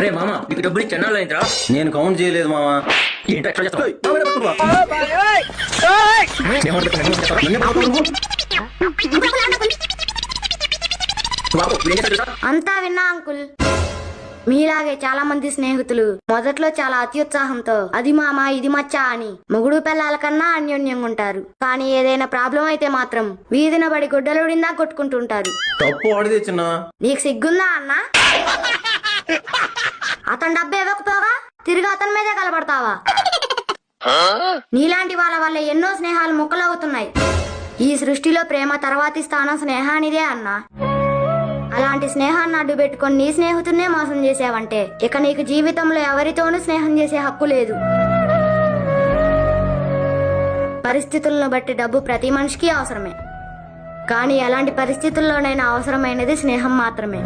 అరే మామ నీకు డబ్బులు చెన్నాళ్ళు అయిందిరా. నేను కౌంట్ చేయలేదు మామా. ఏంటో ఎట్లా చేస్తావు? బాబు, వీడు ఏం చేస్తాడు తెలుసా? అంతా విన్నా అంకుల్. మీలాగే చాలా మంది స్నేహితులు మొదట్లో చాలా అత్యుత్సాహంతో అది మామ ఇది మచ్చా అని మొగుడు పిల్లల కన్నా అన్యోన్యంగా ఉంటారు. కానీ ఏదైనా ప్రాబ్లం అయితే మాత్రం వీధిన బడి గుడ్డలుడిందా కొట్టుకుంటుంటారు. తప్పు వాడిదే చిన్న. నీకు సిగ్గుందా అన్నా? అతను డబ్బు ఇవ్వకపోగా తిరిగి అతని మీదే కలబడతావా? నీలాంటి వాళ్ళ వల్ల ఎన్నో స్నేహాలు ముక్కలవుతున్నాయి. ఈ సృష్టిలో ప్రేమ తర్వాతి స్థానం స్నేహానిదే అన్నా. అలాంటి స్నేహాన్ని అడ్డు పెట్టుకొని నీ స్నేహితున్నే మోసం చేసావంటే ఇక నీకు జీవితంలో ఎవరితోనూ స్నేహం చేసే హక్కు లేదు. పరిస్థితులను బట్టి డబ్బు ప్రతి మనిషికి అవసరమే, కానీ ఎలాంటి పరిస్థితుల్లోనైనా అవసరమైనది స్నేహం మాత్రమే.